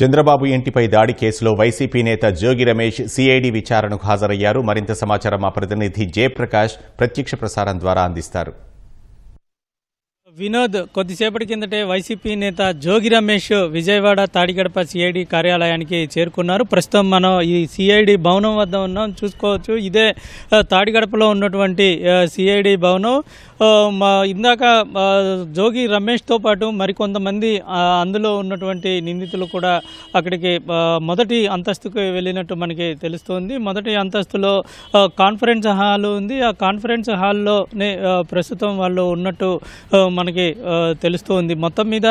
చంద్రబాబు ఇంటిపై దాడి కేసులో వైసీపీ నేత జోగి రమేష్ సిఐడి విచారణకు హాజరయ్యారు. మరింత సమాచారం మా ప్రతినిధి జయప్రకాష్ ప్రత్యక్ష ప్రసారం ద్వారా అందిస్తారు. వినోద్, కొద్దిసేపటి కిందటే వైసీపీ నేత జోగి రమేష్ విజయవాడ తాడిగడప సిఐడి కార్యాలయానికి చేరుకున్నారు. ప్రస్తుతం మనం ఈ సిఐడి భవనం వద్ద ఉన్నాం. చూసుకోవచ్చు, ఇదే తాడిగడపలో ఉన్నటువంటి సిఐడి భవనం. ఇందాక జోగి రమేష్తో పాటు మరికొంతమంది అందులో ఉన్నటువంటి నిందితులు కూడా అక్కడికి మొదటి అంతస్తుకు వెళ్ళినట్టు మనకి తెలుస్తోంది. మొదటి అంతస్తులో కాన్ఫరెన్స్ హాల్ ఉంది. ఆ కాన్ఫరెన్స్ హాల్లోనే ప్రస్తుతం వాళ్ళు ఉన్నట్టు మనకి తెలుస్తోంది. మొత్తం మీద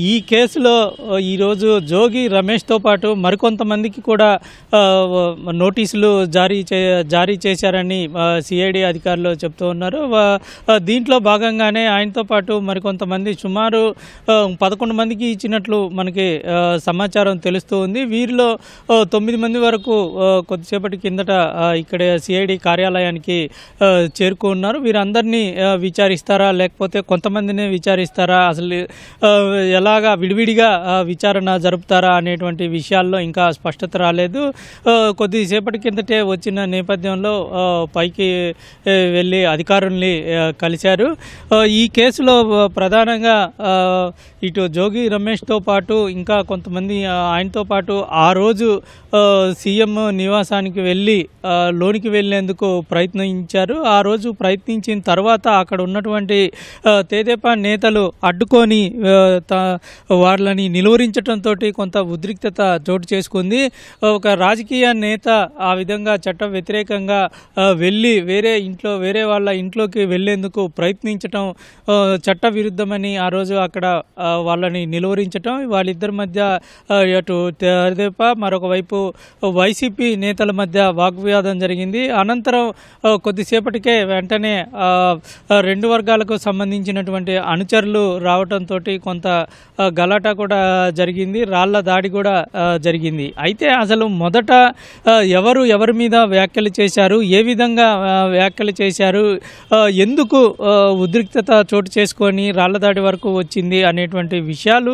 ఈ కేసులో ఈరోజు జోగి రమేష్తో పాటు మరికొంతమందికి కూడా నోటీసులు జారీ చేశారని సిఐడి అధికారులు చెప్తూ ఉన్నారు. దీంట్లో భాగంగానే ఆయనతో పాటు మరికొంతమంది సుమారు 11 మందికి ఇచ్చినట్లు మనకి సమాచారం తెలుస్తూ ఉంది. వీరిలో 9 మంది వరకు కొద్దిసేపటి కిందట ఇక్కడ సిఐడి కార్యాలయానికి చేరుకున్నారు. వీరందరినీ విచారిస్తారా లేకపోతే కొంతమందిని విచారిస్తారా, అసలు ఎలాగా విడివిడిగా విచారణ జరుపుతారా అనేటువంటి విషయాల్లో ఇంకా స్పష్టత రాలేదు. కొద్దిసేపటి కిందటే వచ్చిన నేపథ్యంలో పైకి వెళ్ళి అధికారుల్ని కలిశారు. ఈ కేసులో ప్రధానంగా ఇటు జోగి రమేష్తో పాటు ఇంకా కొంతమంది ఆయనతో పాటు ఆ రోజు సీఎం నివాసానికి వెళ్ళి లోనికి వెళ్ళేందుకు ప్రయత్నించారు. ఆ రోజు ప్రయత్నించిన తర్వాత అక్కడ ఉన్నటువంటి తెదేపా నేతలు అడ్డుకొని వాళ్ళని నిలువరించడంతో కొంత ఉద్రిక్తత చోటు చేసుకుంది. ఒక రాజకీయ నేత ఆ విధంగా చట్ట వ్యతిరేకంగా వెళ్ళి వేరే వాళ్ళ ఇంట్లోకి వెళ్లేందుకు ప్రయత్నించటం చట్ట విరుద్ధమని ఆ రోజు అక్కడ వాళ్ళని నిలువరించటం, వాళ్ళిద్దరి మధ్య అటు తెదేపా మరొక వైపు వైసీపీ నేతల మధ్య వాగ్వివాదం జరిగింది. అనంతరం కొద్దిసేపటికే వెంటనే రెండు వర్గాలకు సంబంధించినటువంటి అనుచరులు రావడంతో కొంత గలాటా కూడా జరిగింది, రాళ్ల దాడి కూడా జరిగింది. అయితే అసలు మొదట ఎవరి మీద వ్యాఖ్యలు చేశారు, ఏ విధంగా వ్యాఖ్యలు చేశారు, ఎందుకు ఉద్రిక్తత చోటు చేసుకొని రాళ్లదాడి వరకు వచ్చింది అనేటువంటి విషయాలు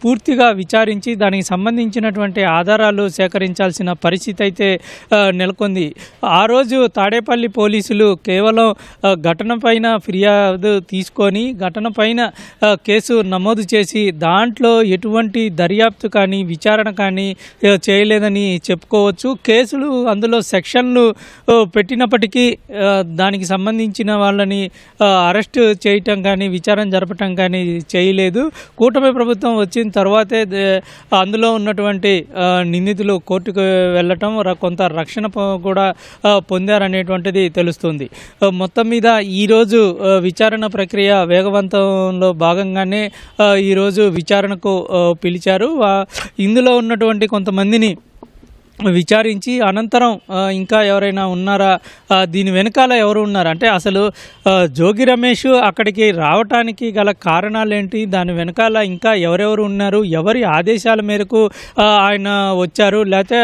పూర్తిగా విచారించి దానికి సంబంధించినటువంటి ఆధారాలు సేకరించాల్సిన పరిస్థితి అయితే నెలకొంది. ఆ రోజు తాడేపల్లి పోలీసులు కేవలం ఘటన పైన ఫిర్యాదు తీసుకొని ఘటన పైన కేసు నమోదు చేసి దాంట్లో ఎటువంటి దర్యాప్తు కానీ విచారణ కానీ చేయలేదని చెప్పుకోవచ్చు. కేసులు అందులో సెక్షన్లు పెట్టినప్పటికీ దానికి సంబంధించిన వాళ్ళని అరెస్ట్ చేయటం కానీ విచారణ జరపటం కానీ చేయలేదు. కూటమి ప్రభుత్వం వచ్చిన తర్వాతే అందులో ఉన్నటువంటి నిందితులు కోర్టుకు వెళ్ళటం, కొంత రక్షణ కూడా పొందారనేటువంటిది తెలుస్తుంది. మొత్తం మీద ఈరోజు విచారణ ప్రక్రియ వేగవంతంలో భాగంగానే ఈరోజు విచారణకు పిలిచారు. ఇందులో ఉన్నటువంటి కొంతమందిని విచారించి అనంతరం ఇంకా ఎవరైనా ఉన్నారా, దీని వెనకాల ఎవరు ఉన్నారు అంటే అసలు జోగి రమేష్ అక్కడికి రావటానికి గల కారణాలేంటి, దాని వెనకాల ఇంకా ఎవరెవరు ఉన్నారు, ఎవరి ఆదేశాల మేరకు ఆయన వచ్చారు, లేకపోతే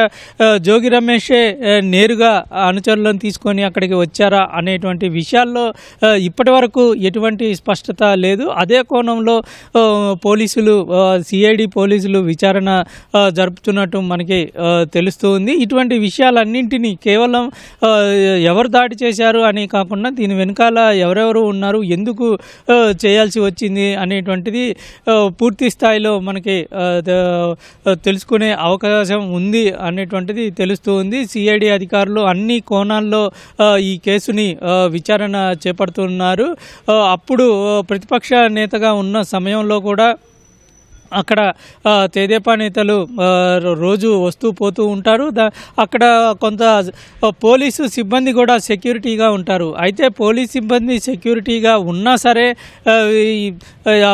జోగి రమేషే నేరుగా అనుచరులను తీసుకొని అక్కడికి వచ్చారా అనేటువంటి విషయాల్లో ఇప్పటి వరకు ఎటువంటి స్పష్టత లేదు. అదే కోణంలో సిఐడి పోలీసులు విచారణ జరుపుతున్నట్టు మనకి తెలుస్తుంది. ఇటువంటి విషయాలన్నింటినీ కేవలం ఎవరు దాడి చేశారు అని కాకుండా దీని వెనకాల ఎవరెవరు ఉన్నారు, ఎందుకు చేయాల్సి వచ్చింది అనేటువంటిది పూర్తి స్థాయిలో మనకి తెలుసుకునే అవకాశం ఉంది అనేటువంటిది తెలుస్తూ ఉంది. సిఐడి అధికారులు అన్ని కోణాల్లో ఈ కేసుని విచారణ చేపడుతున్నారు. అప్పుడు ప్రతిపక్ష నేతగా ఉన్న సమయంలో కూడా అక్కడ తెదేపా నేతలు రోజు వస్తూ పోతూ ఉంటారు. అక్కడ కొంత పోలీసు సిబ్బంది కూడా సెక్యూరిటీగా ఉంటారు. అయితే పోలీస్ సిబ్బంది సెక్యూరిటీగా ఉన్నా సరే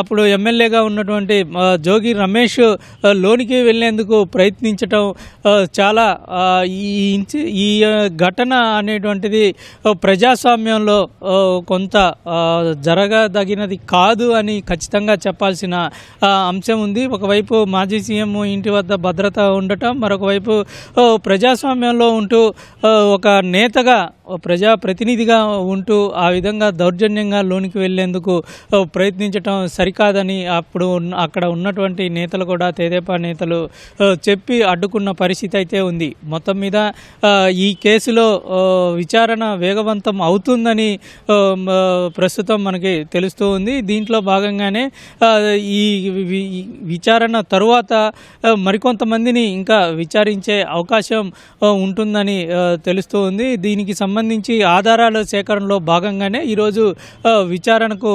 అప్పుడు ఎమ్మెల్యేగా ఉన్నటువంటి జోగి రమేష్ లోనికి వెళ్ళేందుకు ప్రయత్నించటం చాలా ఈ ఘటన అనేటువంటిది ప్రజాస్వామ్యంలో కొంత జరగదగినది కాదు అని ఖచ్చితంగా చెప్పాల్సిన అంశం ఉంది. ఒకవైపు మాజీ సీఎం ఇంటి వద్ద భద్రత ఉండటం, మరొక వైపు ప్రజాస్వామ్యంలో ఉంటూ ఒక నేతగా ప్రజాప్రతినిధిగా ఉంటూ ఆ విధంగా దౌర్జన్యంగా లోనికి వెళ్లేందుకు ప్రయత్నించడం సరికాదని అక్కడ ఉన్నటువంటి నేతలు కూడా తెదేపా నేతలు చెప్పి అడ్డుకున్న పరిస్థితి అయితే ఉంది. మొత్తం మీద ఈ కేసులో విచారణ వేగవంతం అవుతుందని ప్రస్తుతం మనకి తెలుస్తూ ఉంది. దీంట్లో భాగంగానే ఈ విచారణ తరువాత మరికొంతమందిని ఇంకా విచారించే అవకాశం ఉంటుందని తెలుస్తూ ఉంది. దీనికి సంబంధించి ఆధారాల సేకరణలో భాగంగానే ఈరోజు విచారణకు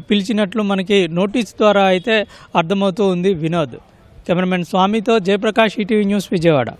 పిలిచినట్లు మనకి నోటీస్ ద్వారా అయితే అర్థమవుతూ ఉంది. వినోద్, కెమెరామెన్ స్వామితో జయప్రకాష్, ఈటీవీ న్యూస్, విజయవాడ.